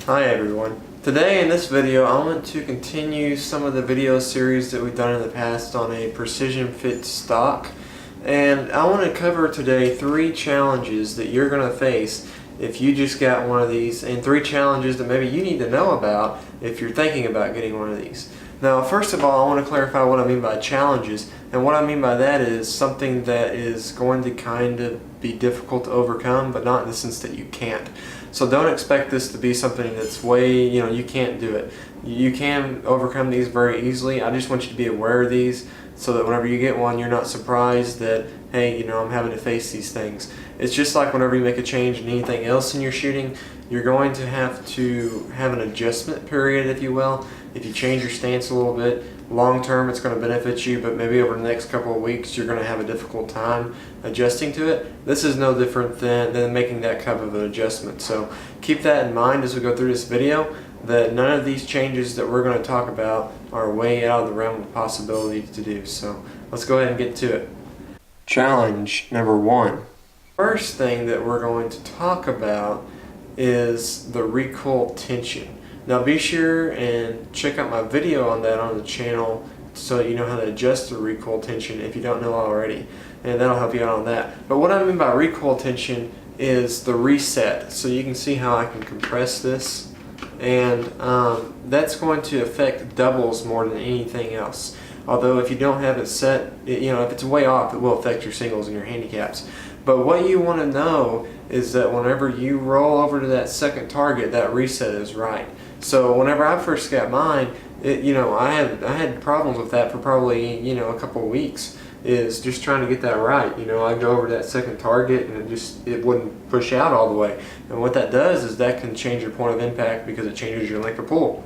Hi everyone. Today in this video I want to continue some of the video series that we've done in the past on a precision fit stock, and I want to cover today 3 challenges that you're going to face if you just got one of these, and 3 challenges that maybe you need to know about if you're thinking about getting one of these. Now first of all, I want to clarify what I mean by challenges, and what I mean by that is something that is going to kind of be difficult to overcome, but not in the sense that you can't. So don't expect this to be something that's way, you can't do it. You can overcome these very easily. I just want you to be aware of these so that whenever you get one, you're not surprised that, hey, I'm having to face these things. It's just like whenever you make a change in anything else in your shooting, you're going to have an adjustment period, if you will. If you change your stance a little bit, long term it's going to benefit you, but maybe over the next couple of weeks you're going to have a difficult time adjusting to it. This is no different than making that kind of an adjustment. So keep that in mind as we go through this video, that none of these changes that we're going to talk about are way out of the realm of possibility to do. So let's go ahead and get to it. Challenge number 1. First thing that we're going to talk about is the recoil tension. Now be sure and check out my video on that on the channel so you know how to adjust the recoil tension if you don't know already, and that'll help you out on that. But what I mean by recoil tension is the reset. So you can see how I can compress this, and that's going to affect doubles more than anything else. Although if you don't have it set, if it's way off, it will affect your singles and your handicaps. But what you want to know is that whenever you roll over to that second target, that reset is right. So whenever I first got mine, I had problems with that for probably a couple of weeks. Is just trying to get that right. I go over to that second target and it wouldn't push out all the way. And what that does is that can change your point of impact because it changes your length of pull.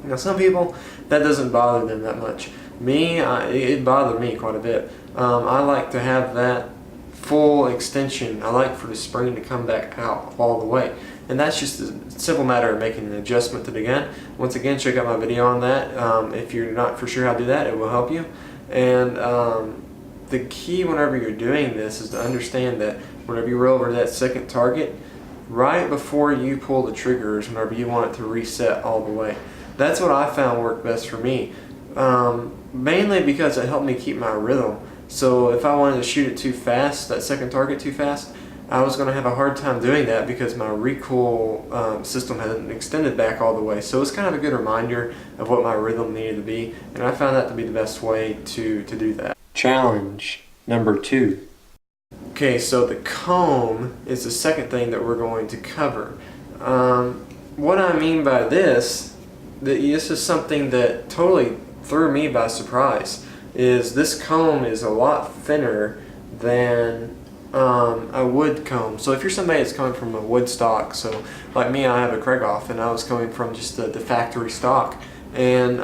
Now some people, that doesn't bother them that much. Me, it bothered me quite a bit. I like to have that full extension. I like for the spring to come back out all the way. And that's just a simple matter of making an adjustment to the gun. Once again, check out my video on that. If you're not for sure how to do that, it will help you. And the key whenever you're doing this is to understand that whenever you roll over to that second target, right before you pull the triggers, whenever you want it to reset all the way. That's what I found worked best for me. Mainly because it helped me keep my rhythm. So if I wanted to shoot it too fast, that second target too fast, I was going to have a hard time doing that because my recoil system hadn't extended back all the way. So it's kind of a good reminder of what my rhythm needed to be, and I found that to be the best way to do that. Challenge number 2. Okay, so the comb is the second thing that we're going to cover. What I mean by this is something that totally threw me by surprise, is this comb is a lot thinner than a wood comb. So if you're somebody that's coming from a wood stock, so like me, I have a Krieghoff, and I was coming from just the factory stock, and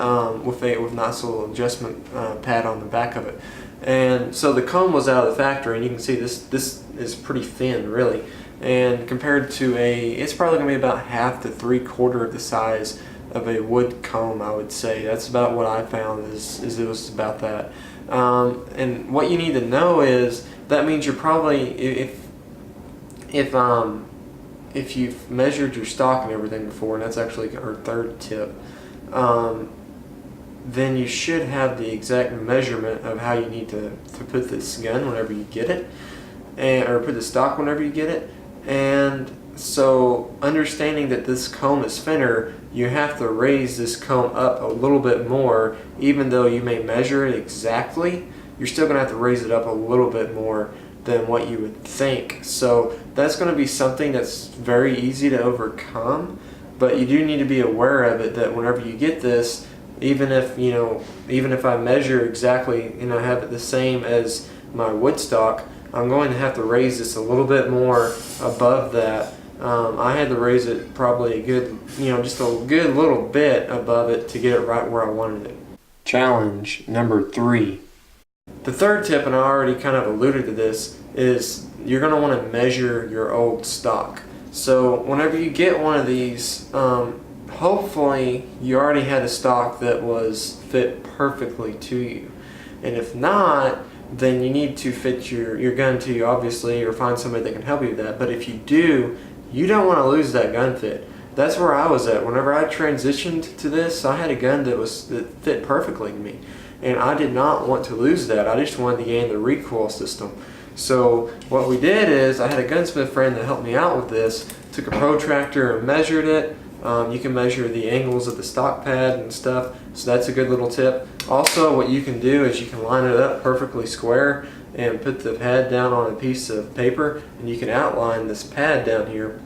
with nice little adjustment pad on the back of it. And so the comb was out of the factory, and you can see this is pretty thin, really. And compared to it's probably going to be about half to 3/4 of the size of a wood comb, I would say. That's about what I found is it was about that. And what you need to know is that means you're probably, if you've measured your stock and everything before, and that's actually our third tip, then you should have the exact measurement of how you need to put this gun whenever you get it, or put the stock whenever you get it. And so understanding that this comb is thinner, you have to raise this comb up a little bit more. Even though you may measure it exactly, you're still going to have to raise it up a little bit more than what you would think. So that's going to be something that's very easy to overcome, but you do need to be aware of it, that whenever you get this, even if I measure exactly and I have it the same as my wood stock, I'm going to have to raise this a little bit more above that. I had to raise it probably a good, just a good little bit above it to get it right where I wanted it. Challenge number 3. The third tip, and I already kind of alluded to this, is you're going to want to measure your old stock. So whenever you get one of these, hopefully you already had a stock that was fit perfectly to you. And if not, then you need to fit your gun to you, obviously, or find somebody that can help you with that. But if you do, you don't want to lose that gun fit. that's where I was at. Whenever I transitioned to this, I had a gun that fit perfectly to me. And I did not want to lose that. I just wanted to gain the recoil system. So what we did is, I had a gunsmith friend that helped me out with this, took a protractor and measured it. You can measure the angles of the stock pad and stuff, so that's a good little tip. Also, what you can do is you can line it up perfectly square and put the pad down on a piece of paper, and you can outline this pad down here,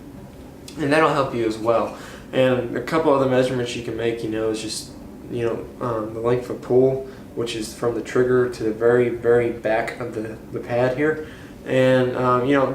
and that'll help you as well. And a couple other measurements you can make, is just, the length of pull, which is from the trigger to the very, very back of the pad here. And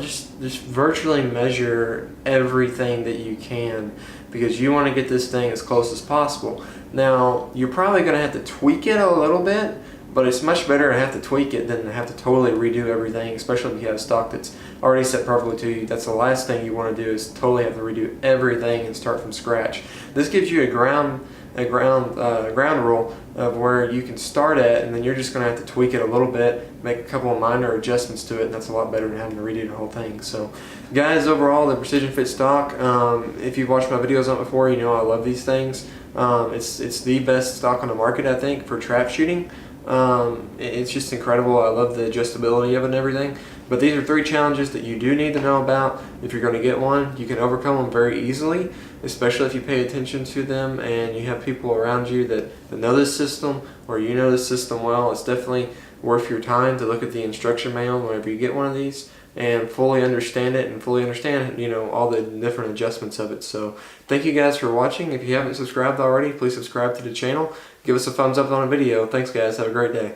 just virtually measure everything that you can, because you want to get this thing as close as possible. Now, you're probably going to have to tweak it a little bit, but it's much better to have to tweak it than to have to totally redo everything, especially if you have a stock that's already set perfectly to you. That's the last thing you want to do, is totally have to redo everything and start from scratch. This gives you a ground rule of where you can start at, and then you're just going to have to tweak it a little bit, make a couple of minor adjustments to it, and that's a lot better than having to redo the whole thing. So guys, overall, the Precision Fit stock, if you've watched my videos on it before, you know I love these things. It's the best stock on the market, I think, for trap shooting. It's just incredible. I love the adjustability of it and everything. But these are 3 challenges that you do need to know about if you're going to get one. You can overcome them very easily, especially if you pay attention to them and you have people around you that know this system, or you know this system well. It's definitely worth your time to look at the instruction manual whenever you get one of these and fully understand it, and fully understand all the different adjustments of it. So thank you guys for watching. If you haven't subscribed already, please subscribe to the channel. Give us a thumbs up on the video. Thanks guys, have a great day.